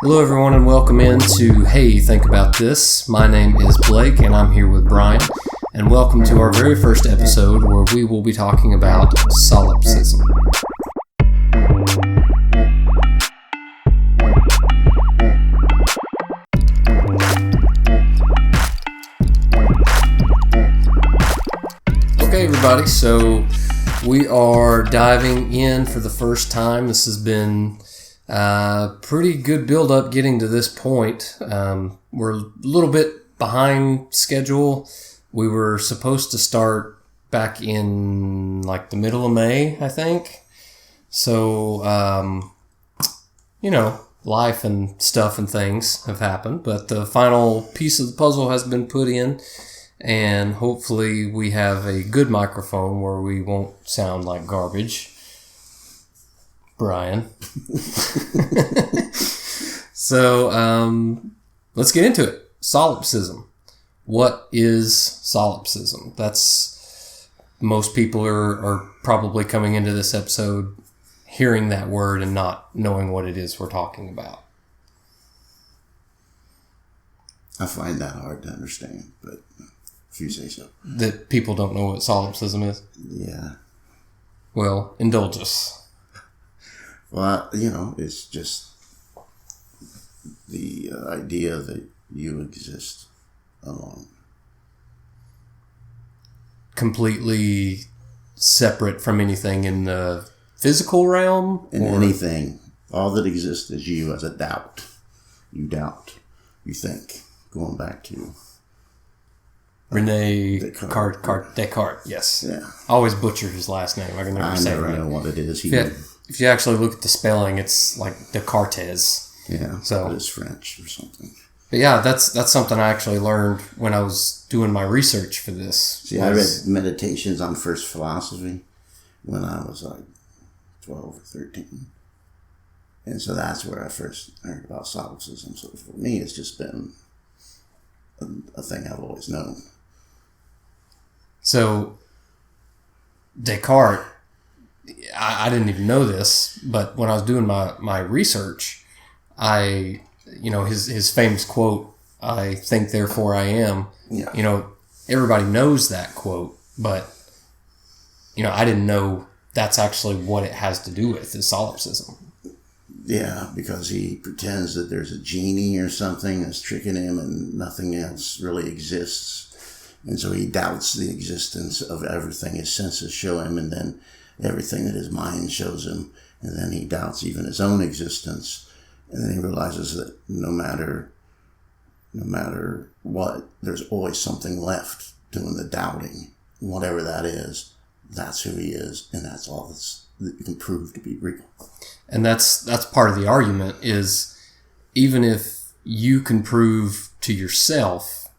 Hello everyone and welcome into Hey Think About This. My name is Blake and I'm here with Brian, and welcome to our very first episode where we will be talking about solipsism. Okay everybody, so we are diving in for the first time. This has been pretty good build up getting to this point. We're a little bit behind schedule. We were supposed to start back in like the middle of May, I think. So, life and stuff and things have happened, but the final piece of the puzzle has been put in, and hopefully we have a good microphone where we won't sound like garbage. Brian. So, let's get into it. Solipsism. What is solipsism? Most people are probably coming into this episode hearing that word and not knowing what it is we're talking about. I find that hard to understand, but if you say so. That people don't know what solipsism is? Yeah. Well, indulge us. Well, it's just the idea that you exist alone. Completely separate from anything in the physical realm? Anything. All that exists is you as a doubt. You doubt. You think. Going back to Rene Descartes, yes. Yeah. I always butcher his last name. I can never say it. I never know what it is. If you actually look at the spelling, it's like Descartes. Yeah, so it's French or something. But yeah, that's something I actually learned when I was doing my research for this. See, I read Meditations on First Philosophy when I was like 12 or 13. And so that's where I first heard about solipsism. So for me, it's just been a thing I've always known. So Descartes, I didn't even know this, but when I was doing my research, his famous quote, "I think, therefore I am." Yeah. Everybody knows that quote, but I didn't know that's actually what it has to do with is solipsism. Yeah, because he pretends that there's a genie or something that's tricking him and nothing else really exists. And so he doubts the existence of everything his senses show him, and then everything that his mind shows him. And then he doubts even his own existence. And then he realizes that no matter what, there's always something left doing the doubting. Whatever that is, that's who he is, and that's all that you can prove to be real. And that's part of the argument is even if you can prove to yourself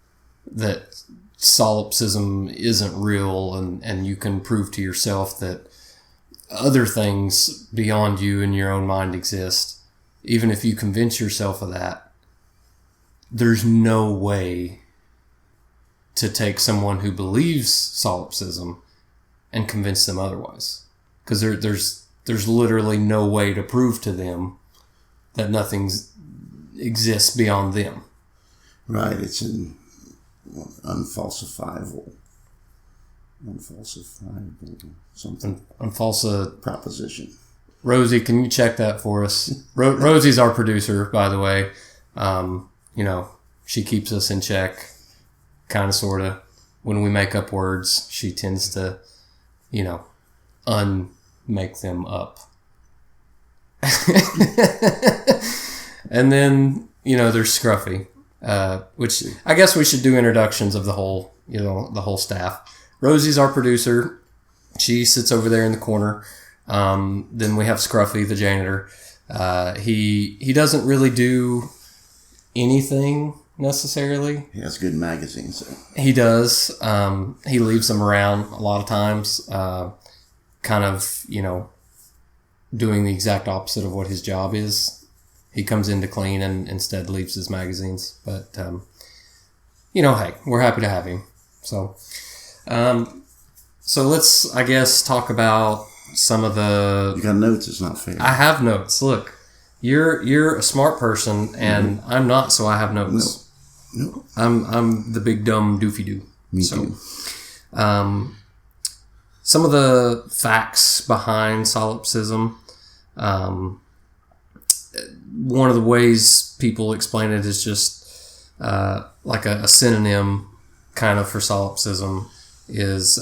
that solipsism isn't real and you can prove to yourself that other things beyond you and your own mind exist, even if you convince yourself of that, there's no way to take someone who believes solipsism and convince them otherwise. Because there's literally no way to prove to them that nothing exists beyond them. Right, it's an unfalsifiable something. Proposition. Rosie, can you check that for us? Rosie's our producer, by the way. She keeps us in check, kind of, sort of. When we make up words, she tends to, unmake them up. And then, there's Scruffy, which I guess we should do introductions of the whole staff. Rosie's our producer. She sits over there in the corner. Then we have Scruffy, the janitor. He doesn't really do anything necessarily. He has good magazines. He does. He leaves them around a lot of times, kind of, doing the exact opposite of what his job is. He comes in to clean and instead leaves his magazines. But, hey, we're happy to have him. So let's, I guess, talk about some of the... You got notes, it's not fair. I have notes. Look, You're a smart person, and I'm not, so I have notes. No. I'm the big dumb doofy doo. Me too. Some of the facts behind solipsism. One of the ways people explain it is just like a synonym kind of for solipsism is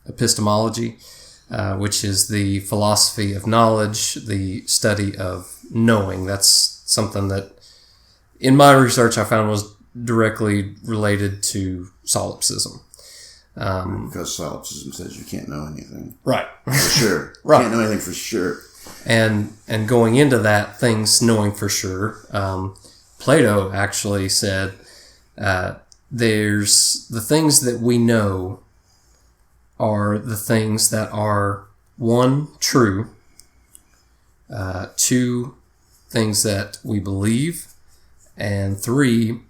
epistemology, which is the philosophy of knowledge, the study of knowing. That's something that in my research I found was directly related to solipsism. Because solipsism says you can't know anything. Right. For sure. Right. Can't know anything for sure. And going into that, things knowing for sure, Plato actually said there's the things that we know are the things that are, one, true, two, things that we believe, and three,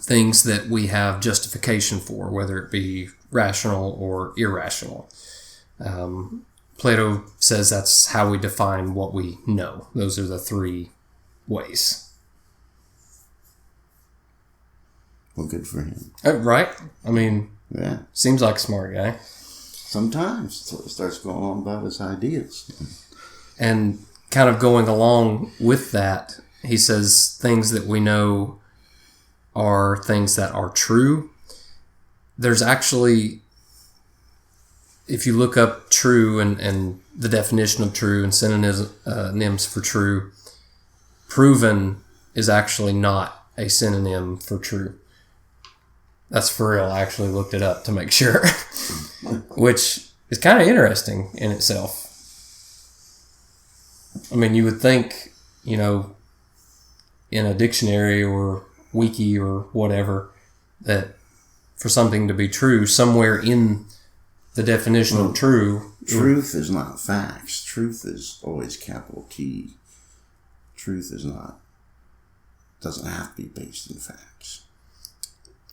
things that we have justification for, whether it be rational or irrational. Plato says that's how we define what we know. Those are the three ways. Well, good for him. Right? I mean, Yeah. seems like a smart guy. Sometimes so it starts going on about his ideas. And kind of going along with that, he says things that we know are things that are true. There's actually, if you look up true and the definition of true and synonyms for true, proven is actually not a synonym for true. That's for real. I actually looked it up to make sure, which is kind of interesting in itself. I mean, you would think, in a dictionary or wiki or whatever, that for something to be true, somewhere in the definition of true. Truth is not facts. Truth is always capital T. Truth doesn't have to be based in facts.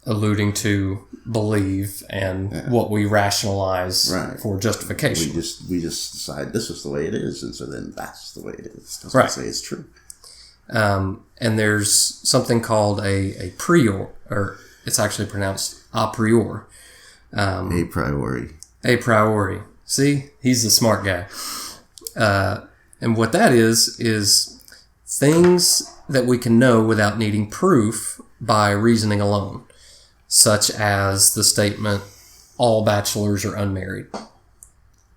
Alluding to believe and what we rationalize for justification. We just decide this is the way it is, and so then that's the way it is. That's right. Say it's true. And there's something called a prior, or it's actually pronounced a priori. A priori. A priori. See, he's the smart guy. And what that is things that we can know without needing proof by reasoning alone, such as the statement, all bachelors are unmarried.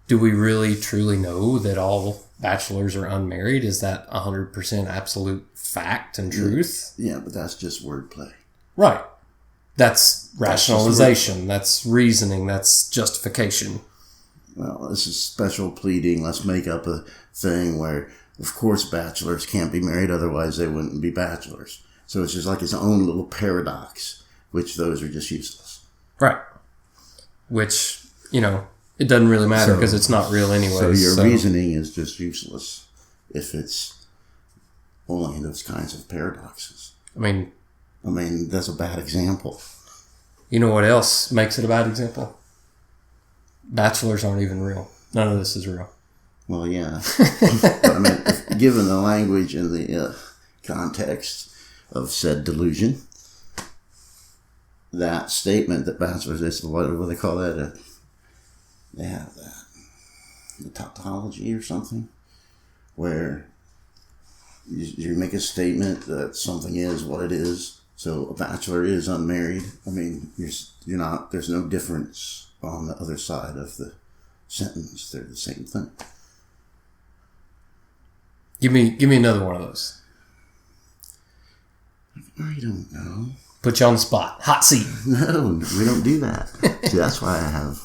Do we really truly know that all bachelors are unmarried? Is that 100% absolute fact and truth? Yeah, but that's just wordplay. Right. That's rationalization. That's reasoning. That's justification. Well, this is special pleading. Let's make up a thing where, of course, bachelors can't be married, otherwise they wouldn't be bachelors. So it's just like its own little paradox, which those are just useless. Right. Which, it doesn't really matter because it's not real anyway. So your reasoning is just useless if it's only those kinds of paradoxes. I mean, that's a bad example. You know what else makes it a bad example? Bachelors aren't even real. None of this is real. Well, yeah. But given the language and the context of said delusion, that statement that bachelors, what do they call that? They have that. The tautology or something, where you make a statement that something is what it is. So a bachelor is unmarried. You're not. There's no difference on the other side of the sentence. They're the same thing. Give me another one of those. I don't know. Put you on the spot. Hot seat. No, we don't do that. See, that's why I have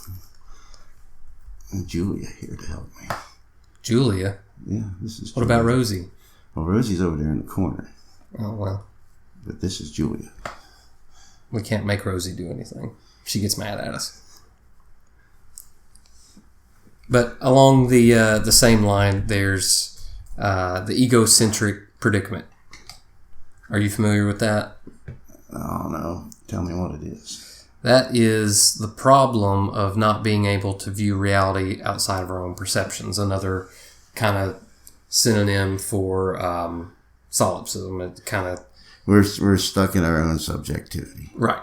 Julia here to help me. Julia? Yeah, this is. What about Rosie? Well, Rosie's over there in the corner. Oh, well. But this is Julia. We can't make Rosie do anything. She gets mad at us. But along the same line, there's the egocentric predicament. Are you familiar with that? Oh, no. Tell me what it is. That is the problem of not being able to view reality outside of our own perceptions. Another kind of synonym for solipsism. It kind of we're stuck in our own subjectivity, right.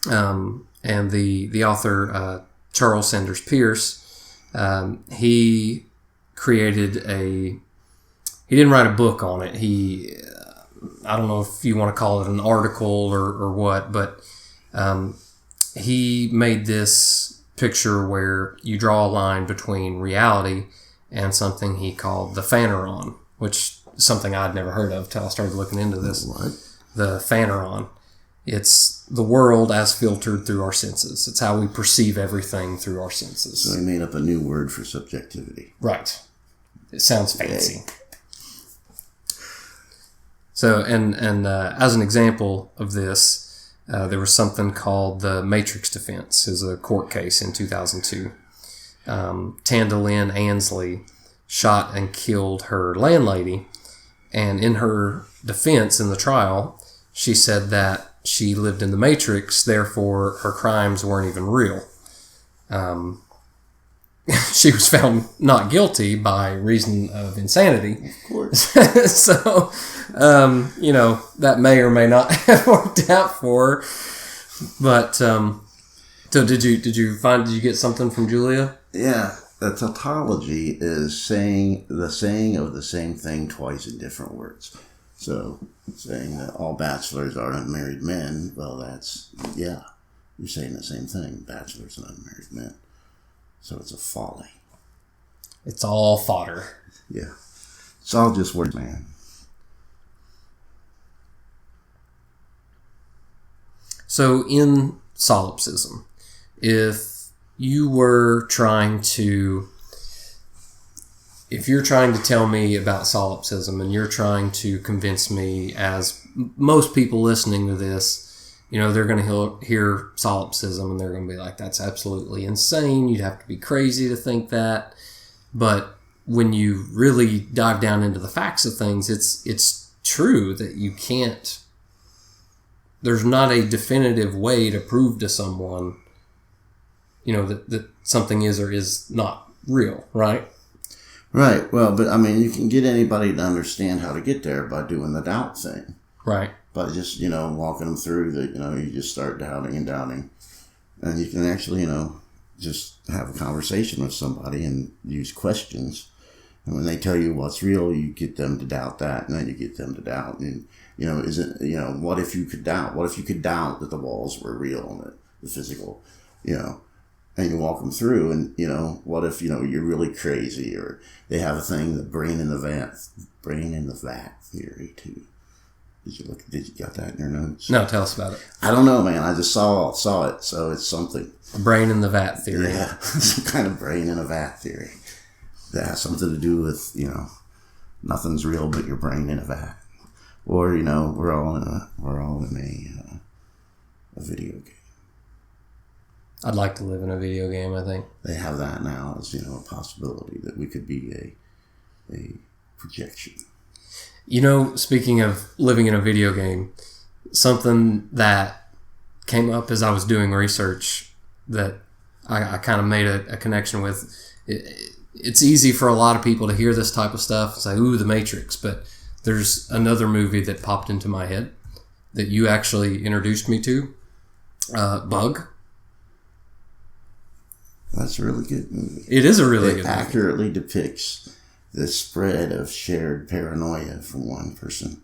And the author Charles Sanders Peirce, he created he didn't write a book on it. I don't know if you want to call it an article or what, but he made this picture where you draw a line between reality and something he called the phaneron, which is something I'd never heard of till I started looking into this. What? The phaneron. It's the world as filtered through our senses. It's how we perceive everything through our senses. So he made up a new word for subjectivity. Right. It sounds fancy. So, and as an example of this, there was something called the Matrix defense. It was a court case in 2002. Tanda Lynn Ansley shot and killed her landlady, and in her defense in the trial, she said that she lived in the Matrix, therefore her crimes weren't even real. She was found not guilty by reason of insanity. Of course. So, that may or may not have worked out for her. But, so did you get something from Julia? Yeah. A tautology is saying of the same thing twice in different words. So, saying that all bachelors are unmarried men, well, you're saying the same thing, bachelors and unmarried men. So it's a folly. It's all fodder. Yeah. It's all just words, man. So in solipsism, if you're trying to tell me about solipsism and you're trying to convince me, as most people listening to this, they're going to hear solipsism and they're going to be like, that's absolutely insane. You'd have to be crazy to think that. But when you really dive down into the facts of things, it's true that you can't, there's not a definitive way to prove to someone, that something is or is not real, right? Right. Well, but you can get anybody to understand how to get there by doing the doubt thing. Right. By just, walking them through that, you just start doubting. And you can actually, just have a conversation with somebody and use questions. And when they tell you what's real, you get them to doubt that. And then you get them to doubt. And, what if you could doubt? What if you could doubt that the walls were real and the physical, and you walk them through and, what if, you're really crazy, or they have a thing, the brain in the vat theory too. Did you got that in your notes? No, tell us about it. I don't know, man. I just saw it, so it's something. A brain in the vat theory. Yeah, some kind of brain in a vat theory that has something to do with, nothing's real but your brain in a vat. Or, we're all in a video game. I'd like to live in a video game, I think. They have that now as, a possibility that we could be a projection. Speaking of living in a video game, something that came up as I was doing research that I kind of made a connection with. It's easy for a lot of people to hear this type of stuff and say, ooh, The Matrix. But there's another movie that popped into my head that you actually introduced me to, Bug. That's a really good movie. It is a really good movie. It accurately depicts the spread of shared paranoia from one person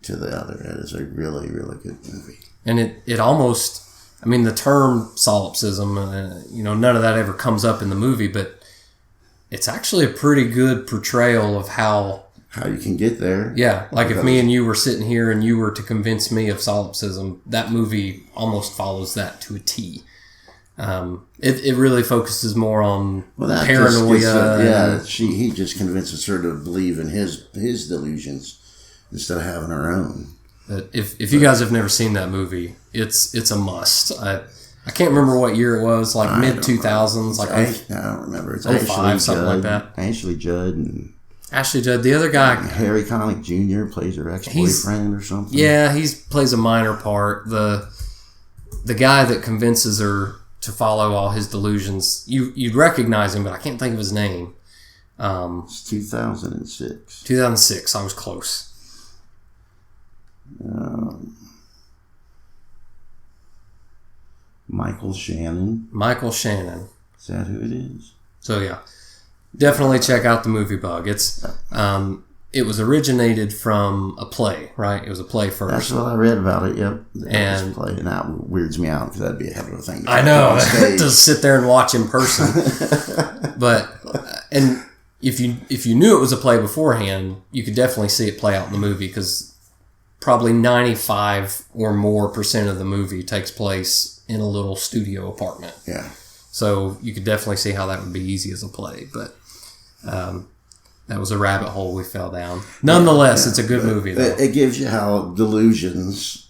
to the other. It is a really, really good movie. And it almost, the term solipsism, none of that ever comes up in the movie, but it's actually a pretty good portrayal of how you can get there. Yeah, like if me and you were sitting here and you were to convince me of solipsism, that movie almost follows that to a T. It really focuses more on paranoia. He just convinces her to believe in his delusions instead of having her own. But if you guys have never seen that movie, it's a must. I can't remember what year it was, like mid 2000s, like I don't remember. It's 05, something like that. Ashley Judd and the other guy, Harry Connick Jr. plays her ex-boyfriend or something. Yeah, he plays a minor part. The guy that convinces her to follow all his delusions, you'd recognize him, but I can't think of his name. It's 2006. 2006. I was close. Michael Shannon. Michael Shannon. Is that who it is? So yeah, definitely check out the movie Bug. It's it was originated from a play, right? It was a play first. That's what I read about it. Yep, and play, and that weirds me out because that'd be a hell of a thing. I know to sit there and watch in person. But and if you knew it was a play beforehand, you could definitely see it play out in the movie because probably 95 or more % of the movie takes place in a little studio apartment. Yeah. So you could definitely see how that would be easy as a play, but that was a rabbit hole we fell down. Nonetheless, it's a good movie, though. It gives you how delusions,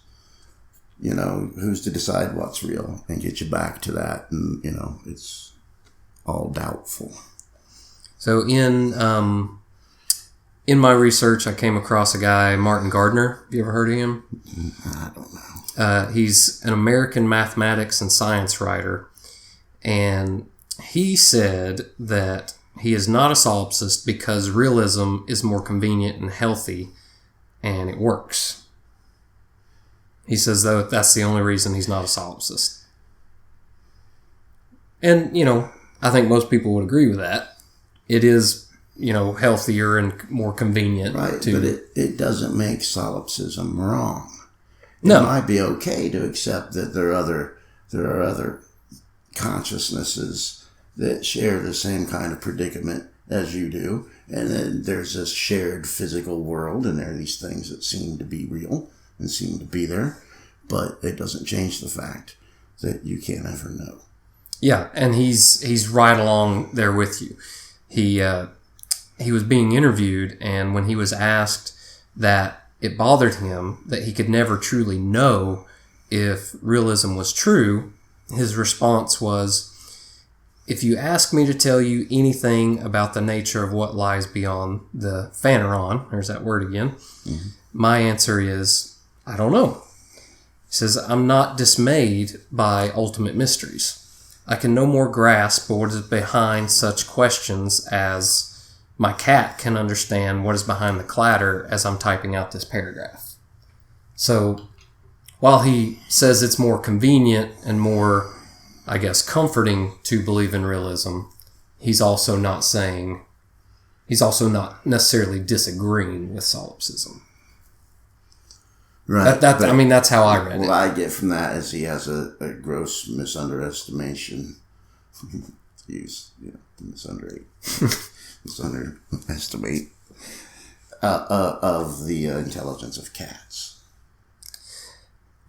who's to decide what's real and get you back to that. And, it's all doubtful. So in my research, I came across a guy, Martin Gardner. Have you ever heard of him? I don't know. He's an American mathematics and science writer. And he said that he is not a solipsist because realism is more convenient and healthy, and it works. He says, though, that's the only reason he's not a solipsist. And, I think most people would agree with that. It is, healthier and more convenient. Right, but it doesn't make solipsism wrong. No. It might be okay to accept that there are other consciousnesses that share the same kind of predicament as you do, and then there's this shared physical world, and there are these things that seem to be real and seem to be there, but it doesn't change the fact that you can't ever know. Yeah, and he's right along there with you. He was being interviewed, and when he was asked that it bothered him that he could never truly know if realism was true, his response was, if you ask me to tell you anything about the nature of what lies beyond the phaneron, there's that word again, my answer is, I don't know. He says, I'm not dismayed by ultimate mysteries. I can no more grasp what is behind such questions as my cat can understand what is behind the clatter as I'm typing out this paragraph. So, while he says it's more convenient and more, I guess, comforting to believe in realism, he's also not necessarily disagreeing with solipsism. Right. That's how I read it. What I get from that is he has a gross misunderestimation. Misunderestimate of the intelligence of cats.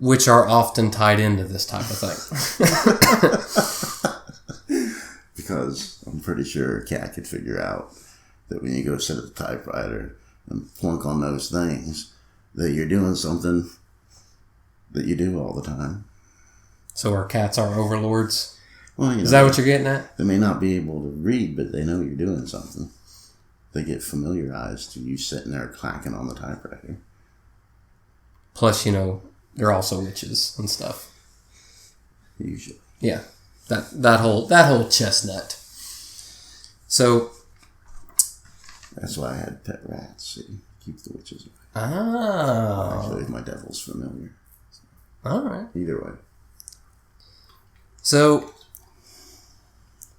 Which are often tied into this type of thing. Because I'm pretty sure a cat could figure out that when you go sit at the typewriter and plunk on those things, that you're doing something that you do all the time. So our cats are overlords? Well, is that what you're getting at? They may not be able to read, but they know you're doing something. They get familiarized to you sitting there clacking on the typewriter. Plus, they're also witches and stuff. Usually. Yeah. That whole chestnut. So that's why I had pet rats. See, keep the witches away. Oh. Actually, my devil's familiar. All right. Either way. So,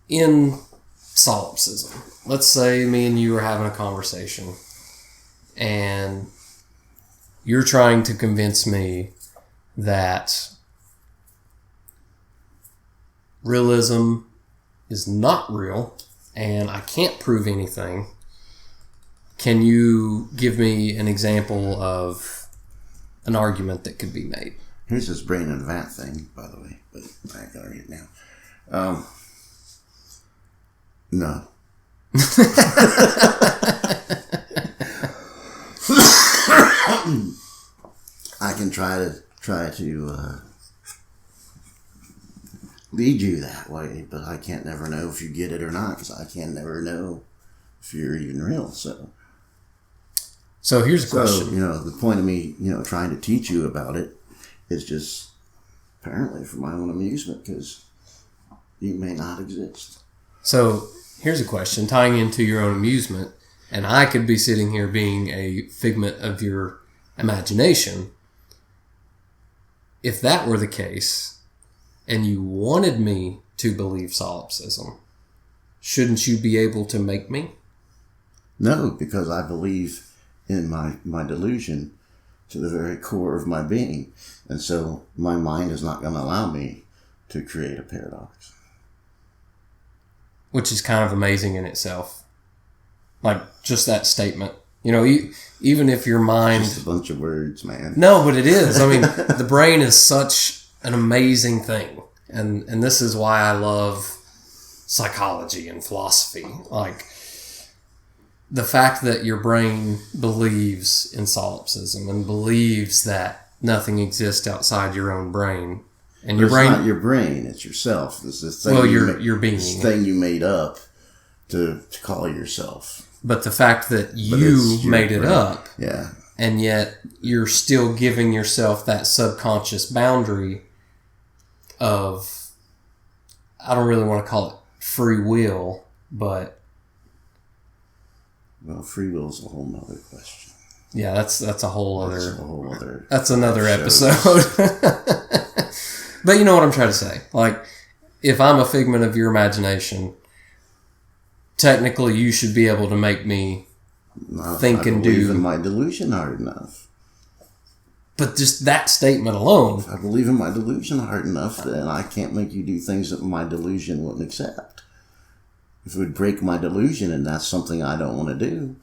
in solipsism, let's say me and you are having a conversation, and you're trying to convince me that realism is not real, and I can't prove anything. Can you give me an example of an argument that could be made? Here's this brain and vat thing, by the way, but I ain't gonna read it now. No. I can try to lead you that way, but I can't never know if you get it or not, because I can never know if you're even real. So here's a question. The point of me, trying to teach you about it is just apparently for my own amusement, because you may not exist. So here's a question tying into your own amusement, and I could be sitting here being a figment of your imagination. If that were the case, and you wanted me to believe solipsism, shouldn't you be able to make me? No, because I believe in my delusion to the very core of my being. And so my mind is not going to allow me to create a paradox. Which is kind of amazing in itself. Like, just that statement. You know, even if your mind... Just a bunch of words, man. No, but it is. I mean, the brain is such an amazing thing. And this is why I love psychology and philosophy. Like, the fact that your brain believes in solipsism and believes that nothing exists outside your own brain. And your brain... It's not your brain, it's yourself. It's this thing your being. This thing you made up to call yourself. But the fact that you made it up, yeah, and yet you're still giving yourself that subconscious boundary of, I don't really want to call it free will, but... Well, free will is a whole nother question. Yeah, that's a whole other... That's a whole other... That's another episode. But you know what I'm trying to say. Like, if I'm a figment of your imagination... Technically, you should be able to make me think and do. I believe in my delusion hard enough. But just that statement alone. If I believe in my delusion hard enough, then I can't make you do things that my delusion wouldn't accept. If it would break my delusion and that's something I don't want to do,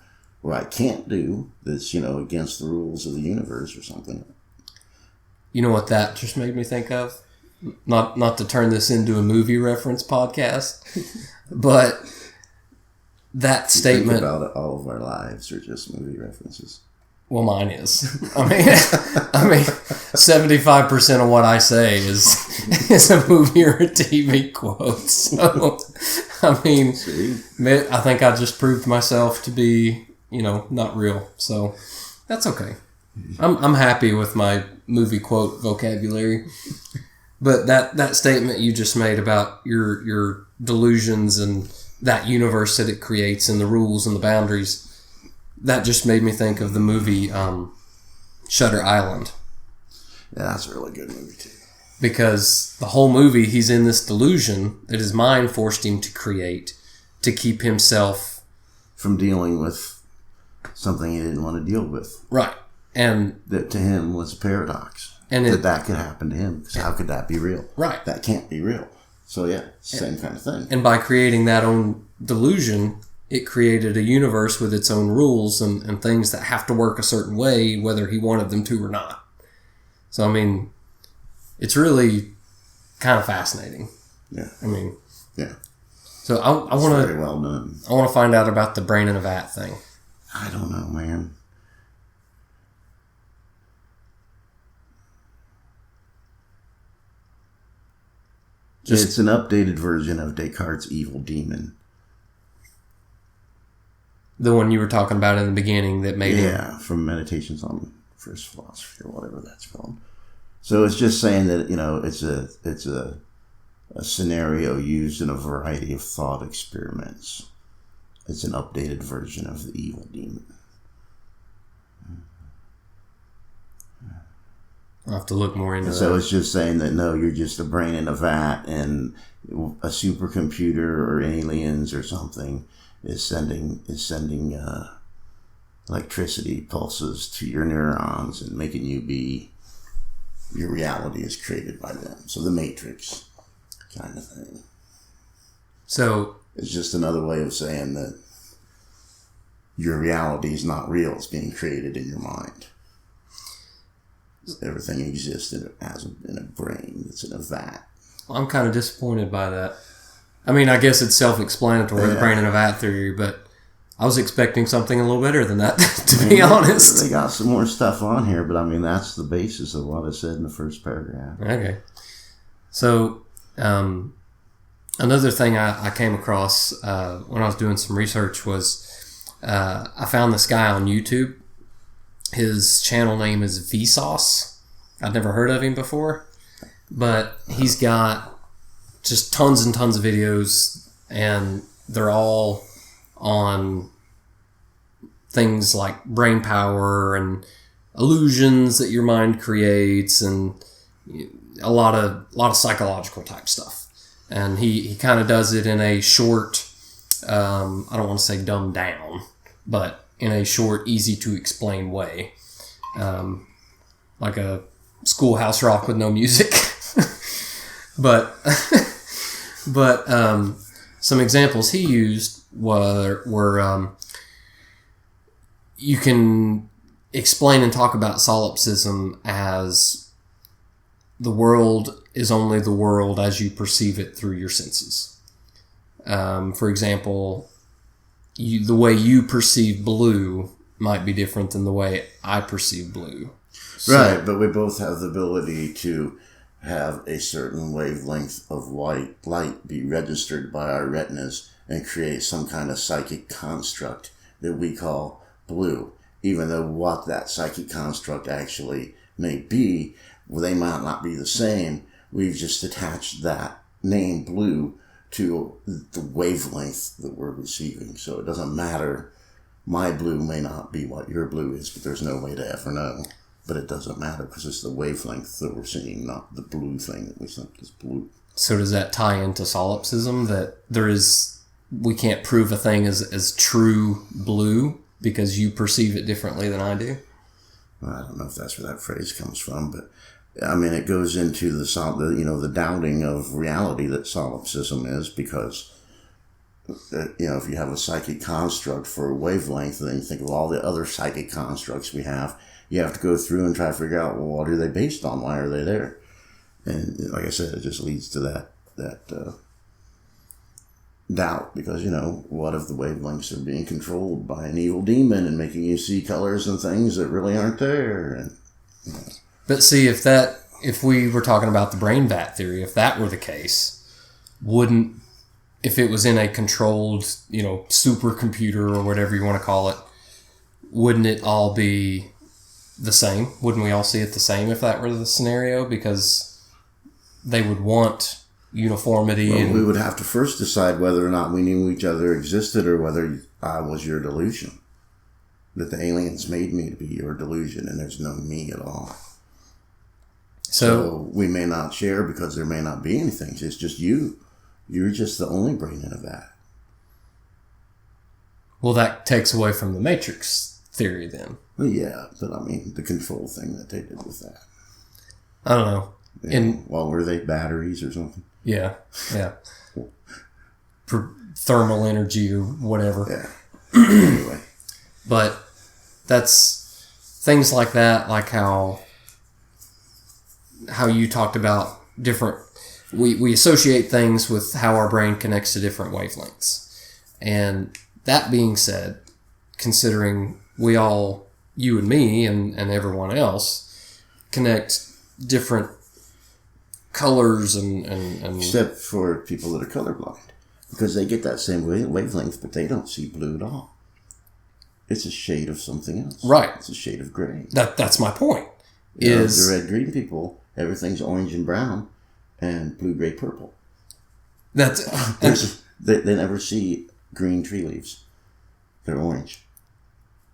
or I can't do, that's, against the rules of the universe or something. You know what that just made me think of? Not to turn this into a movie reference podcast, but... That statement... Think about it, all of our lives are just movie references. Well, mine is. I mean, 75% of what I say is a movie or a TV quote. So, I mean, I think I just proved myself to be, not real. So, that's okay. I'm happy with my movie quote vocabulary. But that statement you just made about your delusions and that universe that it creates and the rules and the boundaries, that just made me think of the movie Shutter Island. Yeah, that's a really good movie too. Because the whole movie, he's in this delusion that his mind forced him to create to keep himself... From dealing with something he didn't want to deal with. Right. And that to him was a paradox. And that could happen to him. Because how could that be real? Right. That can't be real. So yeah, same kind of thing. And by creating that own delusion, it created a universe with its own rules and things that have to work a certain way, whether he wanted them to or not. So, I mean, it's really kind of fascinating. Yeah. I mean... Yeah. So I want to... Very well done. I want to find out about the brain in a vat thing. I don't know, man. It's an updated version of Descartes' evil demon. The one you were talking about in the beginning that made it... from Meditations on First Philosophy or whatever that's called. So it's just saying that, it's a scenario used in a variety of thought experiments. It's an updated version of the evil demon. I'll have to look more into that. So it's just saying that, no, you're just a brain in a vat and a supercomputer or aliens or something is sending electricity pulses to your neurons and making you be... Your reality is created by them. So the Matrix kind of thing. So... It's just another way of saying that your reality is not real. It's being created in your mind. Everything exists in a brain that's in a vat. Well, I'm kind of disappointed by that. I mean, I guess it's self-explanatory, the brain in a vat theory, but I was expecting something a little better than that, to be honest. They got some more stuff on here, but I mean, that's the basis of what I said in the first paragraph. Okay. So, another thing I came across when I was doing some research was I found this guy on YouTube. His channel name is Vsauce. I'd never heard of him before, but he's got just tons and tons of videos, and they're all on things like brain power and illusions that your mind creates, and a lot of psychological type stuff. And he kind of does it in a short, I don't want to say dumbed down, but in a short, easy to explain way, like a Schoolhouse Rock with no music. but some examples he used were you can explain and talk about solipsism as the world is only the world as you perceive it through your senses. For example, the way you perceive blue might be different than the way I perceive blue. So, right, but we both have the ability to have a certain wavelength of white light be registered by our retinas and create some kind of psychic construct that we call blue, even though what that psychic construct actually may be, well, they might not be the same. We've just attached that name blue to the wavelength that we're receiving. So it doesn't matter. My blue may not be what your blue is, but there's no way to ever know. But it doesn't matter because it's the wavelength that we're seeing, not the blue thing that we think is blue. So does that tie into solipsism, that we can't prove a thing as true blue because you perceive it differently than I do? Well, I don't know if that's where that phrase comes from, but I mean, it goes into the doubting of reality that solipsism is, because if you have a psychic construct for a wavelength, and then you think of all the other psychic constructs we have, you have to go through and try to figure out, well, what are they based on? Why are they there? And like I said, it just leads to that doubt, because, what if the wavelengths are being controlled by an evil demon and making you see colors and things that really aren't there? And But see, if we were talking about the brain vat theory, if that were the case, if it was in a controlled, supercomputer or whatever you want to call it, wouldn't it all be the same? Wouldn't we all see it the same if that were the scenario? Because they would want uniformity. Well, we would have to first decide whether or not we knew each other existed, or whether I was your delusion. That the aliens made me to be your delusion, and there's no me at all. So we may not share because there may not be anything. It's just you. You're just the only brain in a vat. Well, that takes away from the matrix theory then. Well, yeah, but I mean, the control thing that they did with that. I don't know. Were they batteries or something? Yeah. Thermal energy or whatever. Yeah. Anyway. But that's things like that, like how you talked about different, we associate things with how our brain connects to different wavelengths. And that being said, considering we all, you and me and everyone else, connect different colors and except for people that are colorblind, because they get that same wavelength, but they don't see blue at all. It's a shade of something else. Right. It's a shade of gray. That's my point. The red-green people, everything's orange and brown, and blue, gray, purple. They never see green tree leaves. They're orange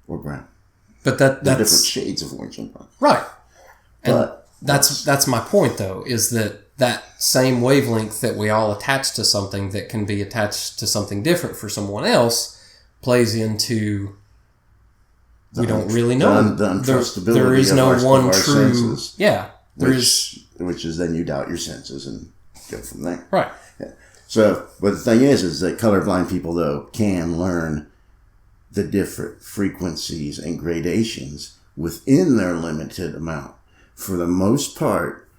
or brown. But they're different shades of orange and brown. Right. And but that's my point, though, is that same wavelength that we all attach to something that can be attached to something different for someone else plays into... We don't really know. The untrustability there is no one of our true senses. Yeah. Which is then you doubt your senses and go from there. Right. Yeah. So, but the thing is that colorblind people, though, can learn the different frequencies and gradations within their limited amount. For the most part,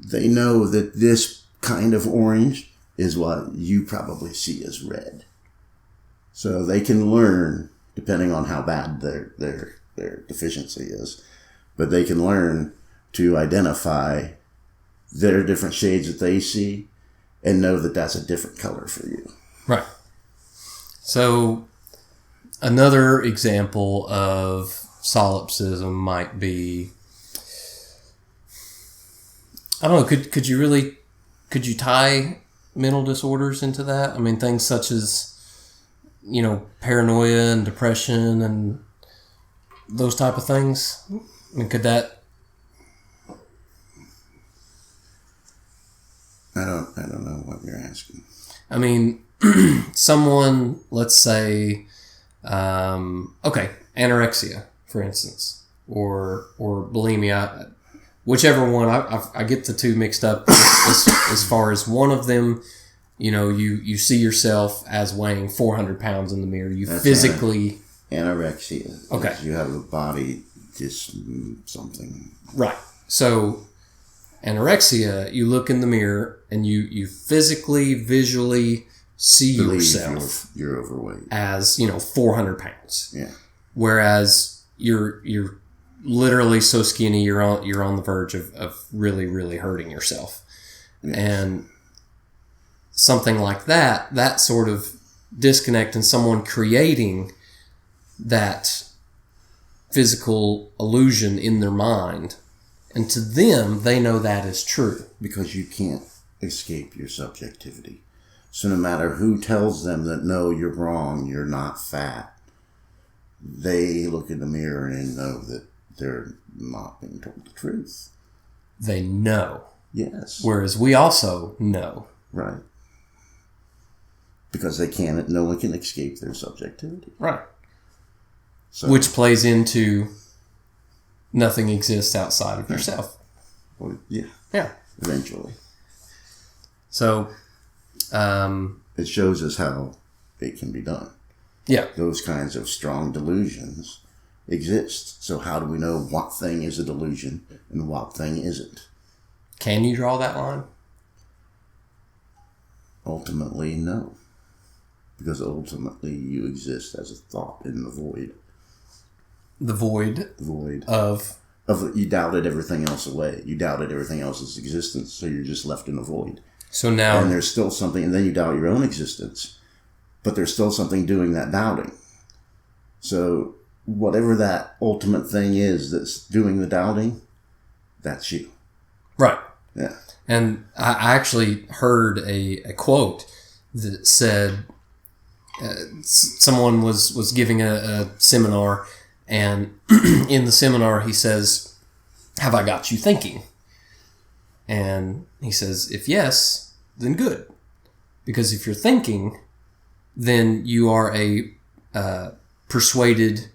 they know that this kind of orange is what you probably see as red. So they can learn, depending on how bad their deficiency is, but they can learn to identify their different shades that they see and know that that's a different color for you. Right. So another example of solipsism might be, I don't know, could you really could you tie mental disorders into that? I mean, things such as, paranoia and depression and those type of things. I mean, could that? I don't know what you're asking. I mean, someone, let's say, anorexia, for instance, or bulimia, whichever one. I get the two mixed up as far as one of them. You see yourself as weighing 400 pounds in the mirror. That's physically anorexia. Okay, you have a body just something. Right. So anorexia, you look in the mirror and you physically, visually see yourself. You're overweight as 400 pounds. Yeah. Whereas you're literally so skinny you're on the verge of really, really hurting yourself. Yes. And something like that sort of disconnect and someone creating that physical illusion in their mind, and to them they know that is true because you can't escape your subjectivity. So no matter who tells them that no, you're wrong, you're not fat, they look in the mirror and know that they're not being told the truth. They know. Yes. Whereas we also know. Right. Because no one can escape their subjectivity. Right. So, which plays into nothing exists outside of yourself. Well, yeah. Yeah. Eventually. So, it shows us how it can be done. Yeah. Those kinds of strong delusions exist. So how do we know what thing is a delusion and what thing isn't? Can you draw that line? Ultimately, no. Because ultimately you exist as a thought in the void. The void? The void. Of you doubted everything else away. You doubted everything else's existence, so you're just left in the void. So now... And there's still something, and then you doubt your own existence. But there's still something doing that doubting. So whatever that ultimate thing is that's doing the doubting, that's you. Right. Yeah. And I actually heard a quote that said someone was giving a seminar, and in the seminar he says, "Have I got you thinking?" And he says, "If yes, then good. Because if you're thinking, then you are a persuaded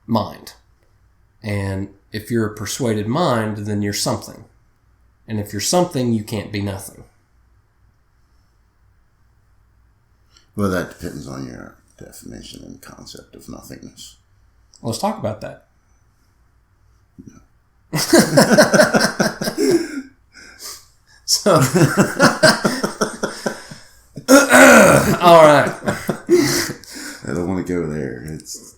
mind. And if you're a persuaded mind, then you're something. And if you're something, you can't be nothing." Well, that depends on your definition and concept of nothingness. Well, let's talk about that. No. So, all right. I don't want to go there. It's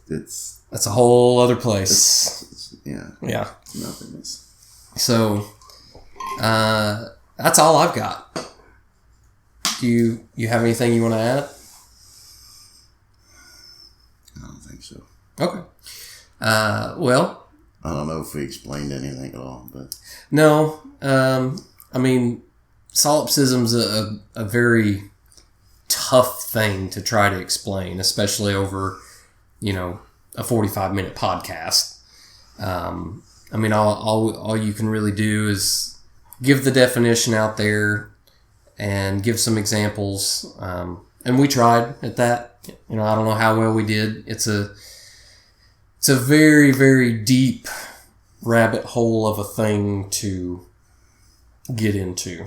that's a whole other place. Yeah. Nothingness. So, that's all I've got. Do you have anything you want to add? I don't think so. Okay. Well, I don't know if we explained anything at all, but no. I mean, solipsism's a very tough thing to try to explain, especially over, a 45-minute podcast. I mean, all you can really do is give the definition out there and give some examples. And we tried at that. I don't know how well we did. It's a very, very deep rabbit hole of a thing to get into.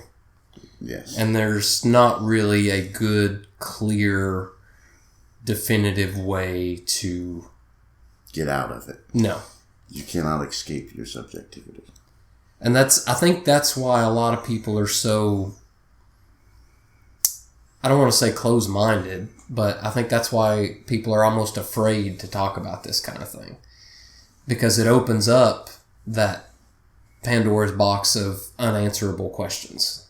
Yes. And there's not really a good, clear, definitive way to get out of it. No. You cannot escape your subjectivity. And I think that's why a lot of people are so, I don't want to say closed-minded, but I think that's why people are almost afraid to talk about this kind of thing. Because it opens up that Pandora's box of unanswerable questions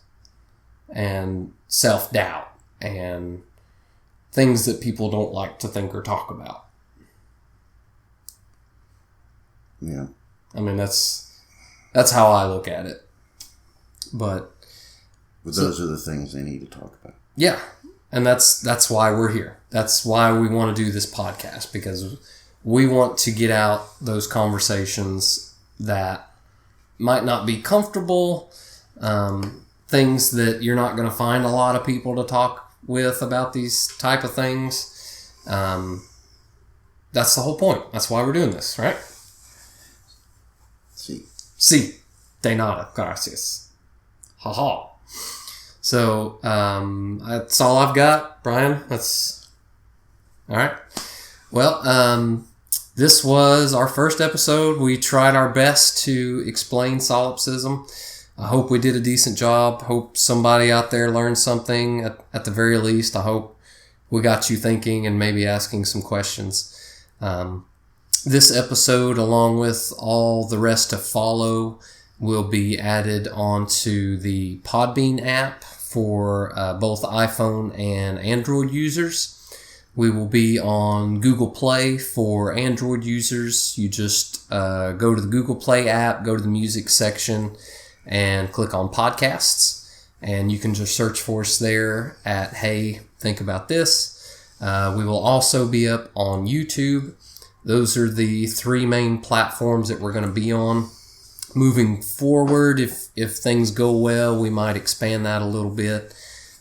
and self-doubt and things that people don't like to think or talk about. Yeah. I mean, that's how I look at it. But But those are the things they need to talk about. Yeah. And that's why we're here. That's why we want to do this podcast, because we want to get out those conversations that might not be comfortable, things that you're not going to find a lot of people to talk with about these type of things. That's the whole point. That's why we're doing this, right? Sí. De nada. Gracias. Ha ha. So, that's all I've got, Brian. That's all right. Well, this was our first episode. We tried our best to explain solipsism. I hope we did a decent job. Hope somebody out there learned something. At the very least, I hope we got you thinking and maybe asking some questions. This episode, along with all the rest to follow, will be added onto the Podbean app for both iPhone and Android users. We will be on Google Play for Android users. You just go to the Google Play app, go to the music section, and click on podcasts. And you can just search for us there at Hey, Think About This. We will also be up on YouTube. Those are the three main platforms that we're going to be on. Moving forward, if things go well, we might expand that a little bit.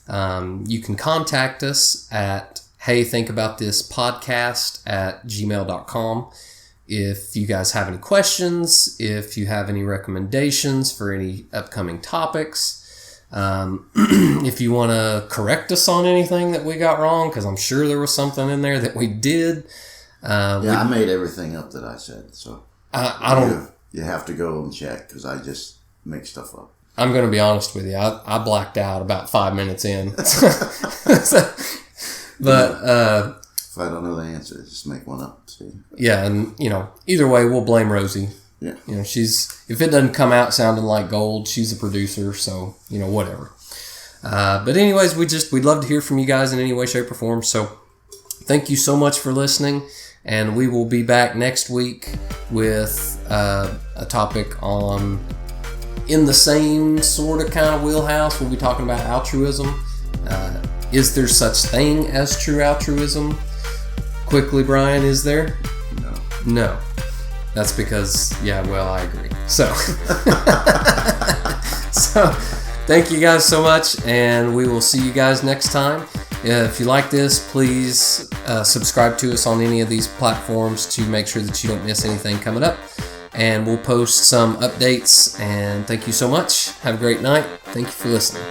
You can contact us at heythinkaboutthispodcast@gmail.com. If you guys have any questions, if you have any recommendations for any upcoming topics, if you want to correct us on anything that we got wrong, because I'm sure there was something in there that we did. I made everything up that I said, so I don't. You have to go and check, because I just make stuff up. I'm going to be honest with you. I blacked out about 5 minutes in. But if I don't know the answer, just make one up. See? Yeah, and either way, we'll blame Rosie. Yeah. If it doesn't come out sounding like gold, she's a producer, so whatever. But anyways, we'd love to hear from you guys in any way, shape, or form. So thank you so much for listening. And we will be back next week with a topic on, in the same sort of kind of wheelhouse. We'll be talking about altruism. Is there such thing as true altruism? Quickly, Brian, is there? No. That's because, I agree. So, thank you guys so much, and we will see you guys next time. If you like this, please subscribe to us on any of these platforms to make sure that you don't miss anything coming up. And we'll post some updates. And thank you so much. Have a great night. Thank you for listening.